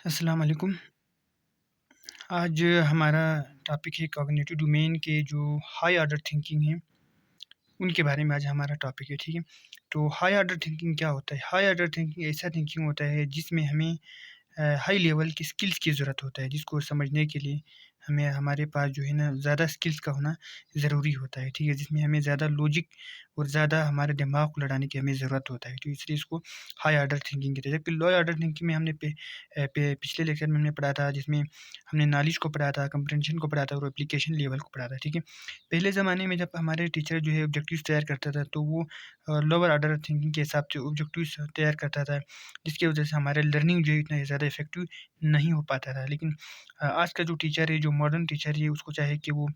अस्सलाम वालेकुम। आज हमारा टॉपिक है कॉग्निटिव डोमेन के जो हाई ऑर्डर थिंकिंग है, उनके बारे में आज हमारा टॉपिक है, ठीक है? तो हाई ऑर्डर थिंकिंग क्या होता है? हाई ऑर्डर थिंकिंग ऐसा थिंकिंग होता है जिसमें हमें हाई लेवल की स्किल्स की ज़रूरत होता है, जिसको समझने के लिए हमें हमारे पास जो है ना ज़्यादा स्किल्स का होना ज़रूरी होता है, ठीक है? जिसमें हमें ज़्यादा लॉजिक और ज़्यादा हमारे दिमाग को लड़ाने की हमें ज़रूरत होता है, तो इसलिए इसको हाई ऑर्डर थिंकिंग कहते हैं। जबकि लो ऑर्डर थिंकिंग में हमने पिछले लेक्चर में हमने पढ़ा था, जिसमें हमने नॉलेज को पढ़ा था, कंप्रिहेंशन को पढ़ा था और एप्लीकेशन लेवल को पढ़ा था, ठीक है? पहले ज़माने में जब हमारे टीचर जो है ऑब्जेक्टिव्स तैयार करता था, तो वो लोअर ऑर्डर थिंकिंग के हिसाब से ऑब्जेक्टिव्स तैयार करता था, जिसकी वजह से हमारा लर्निंग जो है इतना ज़्यादा इफ़ेक्टिव नहीं हो पाता था। लेकिन आज का जो टीचर है, जो मॉडर्न टीचर है, उसको चाहे कि वो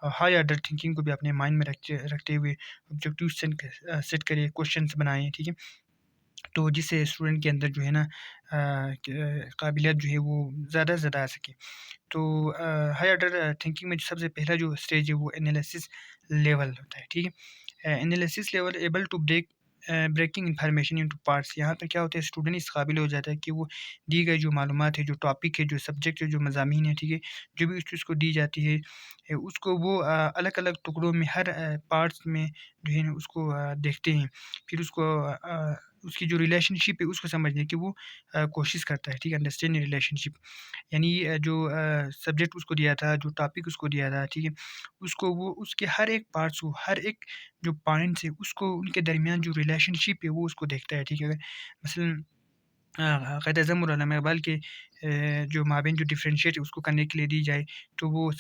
हाई ऑर्डर थिंकिंग को भी अपने माइंड में रखते हुए ऑब्जेक्टिव सेट करे, क्वेश्चंस बनाएँ, ठीक है? तो जिससे स्टूडेंट के अंदर जो है ना काबिलियत जो है वो ज़्यादा से ज़्यादा आ सके। तो हाई ऑर्डर थिंकिंग में सबसे पहला जो स्टेज है वो एनालिसिस लेवल होता है, ठीक है? Analysis level able to breaking information into parts. यहाँ पे क्या होता है, स्टूडेंट इस काबिल हो जाता है कि वो दी गई जो मालूमात है, जो टॉपिक है, जो सब्जेक्ट है, जो मज़ामीन है, ठीक है? जो भी उस चीज़ को दी जाती है उसको वो अलग-अलग टुकड़ों में हर पार्ट्स में जो है ना उसको देखते हैं। फिर उसको उसकी जो रिलेशनशिप है उसको समझने की वो कोशिश करता है, ठीक है? Understand relationship. यानी जो सब्जेक्ट उसको दिया था, जो टॉपिक उसको दिया था, ठीक है? उसको वो उसके हर एक पार्ट्स को, हर एक जो पॉइंट्स है, उसको उनके दरमियान जो रिलेशनशिप है, वो उसको देखता है, ठीक है? मसलन क़ायद-ए-आज़म और उलमा इक़बाल के जो माबेन जो डिफरेंशिएट उसको करने के लिए दी जाए, तो वो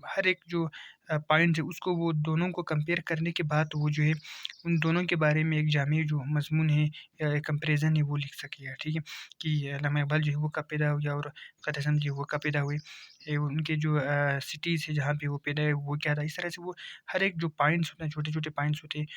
हर एक जो पॉइंट है, उसको वो दोनों को कंपेयर करने के बाद वो जो है, उन दोनों के बारे में एक जामी जो मज़मून है या एक कंपैरिज़न है, वो लिख सकेगा, ठीक है? कि उलमा इक़बाल जो है वो कब पैदा हुआ और क़ायद-ए-आज़म जो है वो कब पैदा हुए। उनके जो सिटीज़ है जहाँ पे वो पैदा हुए, वो क्या था? इस तरह से वो हर एक जो पॉइंट्स होते हैं, छोटे-छोटे पॉइंट्स होते हैं,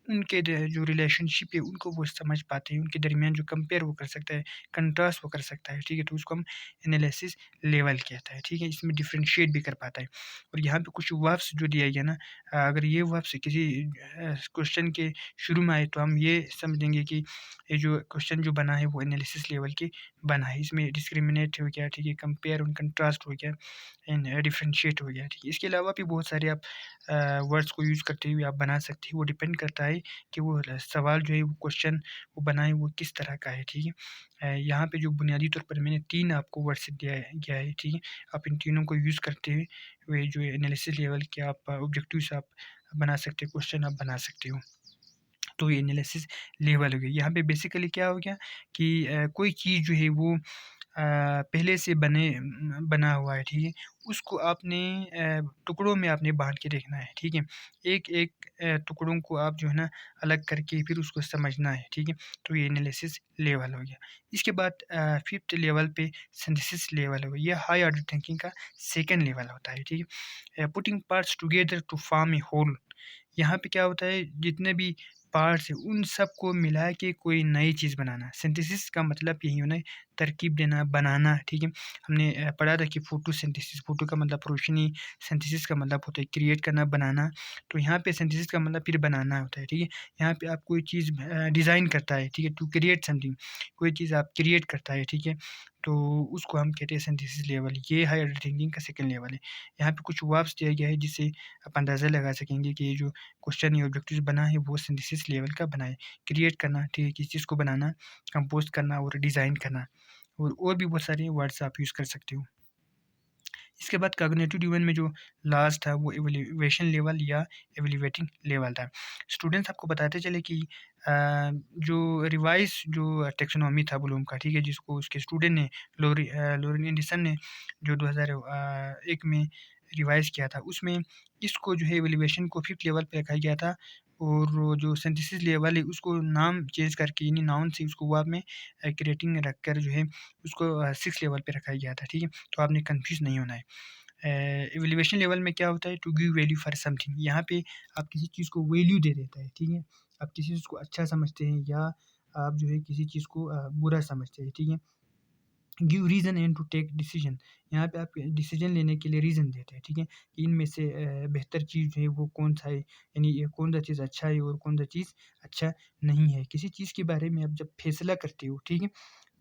उनके जो रिलेशनशिप है उनको वो समझ पाते हैं, उनके दरमियान जो कंपेयर वो कर सकता है, कंट्रास्ट वो कर सकता है, ठीक है? तो उसको हम एनालिसिस लेवल कहता है, ठीक है? इसमें डिफरेंशिएट भी कर पाता है। और यहाँ पे कुछ वर्ब्स जो दिया गया ना, अगर ये वर्ब्स किसी क्वेश्चन के शुरू में आए तो हम ये समझेंगे कि ये जो क्वेश्चन जो बना है वो एनालिसिस लेवल के बना है। इसमें डिस्क्रिमिनेट हो गया, ठीक है? कंपेयर और कंट्रास्ट हो गया एंड डिफरेंशिएट हो गया, ठीक है? इसके अलावा भी बहुत सारे आप वर्ड्स को यूज़ करते हुए आप बना सकते हो, वो डिपेंड करता है कि वो सवाल जो है वो क्वेश्चन वो बनाए वो किस तरह का है, ठीक है? यहाँ पे जो बुनियादी तौर पर मैंने 3 आपको वर्ड्स गया है, ठीक है? आप इन तीनों को यूज़ करते हुए वे जो एनालिसिस लेवल के आप ऑब्जेक्टिव्स आप बना सकते हो, क्वेश्चन आप बना सकते हो। तो ये एनालिसिस लेवल हो गया। यहाँ पे बेसिकली क्या हो गया कि कोई चीज़ जो है वो पहले से बना हुआ है, ठीक है? उसको आपने टुकड़ों में आपने बाँट के देखना है, ठीक है? एक-एक टुकड़ों को आप जो है ना अलग करके फिर उसको समझना है, ठीक है? तो ये एनालिसिस लेवल हो गया। इसके बाद 5th लेवल पे सिंथेसिस लेवल हो गया। ये हाई ऑर्डर थिंकिंग का सेकंड लेवल होता है, ठीक है? Putting parts together to form a whole. यहाँ पे क्या होता है, जितने भी पार्ट्स हैं उन सबको मिला के कोई नई चीज़ बनाना। सिंथेसिस का मतलब यही होना है, तरकीब देना, बनाना, ठीक है? हमने पढ़ा था कि फोटोसिंथेसिस, फोटो का मतलब रोशनी, सिंथेसिस का मतलब होता है क्रिएट करना, बनाना। तो यहाँ पे सिंथेसिस का मतलब फिर बनाना होता है, ठीक है? यहाँ पे आप कोई चीज़ डिज़ाइन करता है, ठीक है? टू क्रिएट समथिंग, कोई चीज़ आप क्रिएट करता है, ठीक है? तो उसको हम कहते हैं सिंथेसिस लेवल। ये हायर ऑर्डर थिंकिंग का सेकंड लेवल है। यहाँ पे कुछ वर्ब्स दिया गया है जिससे आप अंदाज़ा लगा सकेंगे कि ये जो क्वेश्चन या ऑब्जेक्टिव्स बना है वो सिंथेसिस लेवल का बना है। क्रिएट करना, ठीक है? किसी चीज़ को बनाना, कंपोज़ करना और डिज़ाइन करना। और भी बहुत सारे वर्ड्स आप यूज़ कर सकते हो। इसके बाद कॉग्निटिव डोमेन में जो लास्ट था वो इवैल्यूएशन लेवल या इवैल्यूएटिंग लेवल था। स्टूडेंट्स आपको बताते चले कि जो रिवाइज़ जो टैक्सोनॉमी था ब्लूम का, ठीक है? जिसको उसके स्टूडेंट ने लोरेन एंडरसन ने जो 2001 में रिवाइज़ किया था, उसमें इसको जो है इवैल्यूएशन को 5th लेवल पे रखा गया था और वो जो सिंथेसिस लेवल है उसको नाम चेंज करके यानी नाउन से उसको वर्ब में क्रिएटिंग रखकर जो है उसको 6th लेवल पे रखा गया था, ठीक है? तो आपने कन्फ्यूज़ नहीं होना है। इवैल्यूएशन लेवल में क्या होता है, to give value for something. यहाँ पे आप किसी चीज़ को वैल्यू दे देता है, ठीक है? आप किसी चीज़ को अच्छा समझते हैं या आप जो है किसी चीज़ को बुरा समझते हैं, ठीक है? Give reason and to take decision. यहाँ पे आप डिसीजन लेने के लिए रीज़न देते हैं, ठीक है? कि इनमें से बेहतर चीज़ जो है वो कौन-सा है, यानी ये कौन-सा चीज़ अच्छा है और कौन-सा चीज़ अच्छा नहीं है। किसी चीज़ के बारे में आप जब फैसला करते हो, ठीक है?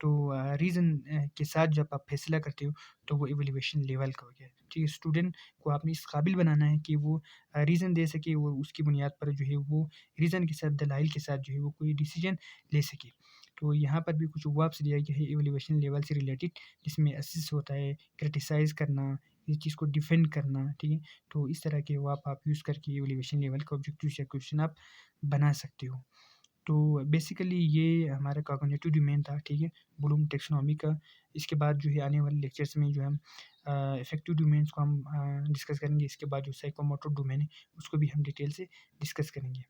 तो रीज़न के साथ जब आप फैसला करते हो तो वो इवैल्यूएशन लेवल का हो गया, ठीक है? स्टूडेंट को आपने इस काबिल बनाना है कि वो रीज़न दे सके, वो उसकी बुनियाद पर जो है वो रीज़न के साथ, दलाइल के साथ जो है वो कोई डिसीज़न ले सके। तो यहाँ पर भी कुछ वर्ब्स दिया गया है इवैल्यूएशन लेवल से रिलेटेड, जिसमें असिस्ट होता है, क्रिटिसाइज़ करना, इस चीज़ को डिफेंड करना, ठीक है? तो इस तरह के वर्ब आप यूज़ करके इवैल्यूएशन लेवल का ऑब्जेक्टिव या क्वेश्चन आप बना सकते हो। तो बेसिकली ये हमारा कॉग्निटिव डोमेन था, ठीक है? ब्लूम टैक्सोनॉमी का। इसके बाद जो है आने वाले लेक्चर्स में जो है हम इफेक्टिव डोमेन्स को हम डिस्कस करेंगे। इसके बाद जो साइकोमोटर डोमेन है, उसको भी हम डिटेल से डिस्कस करेंगे।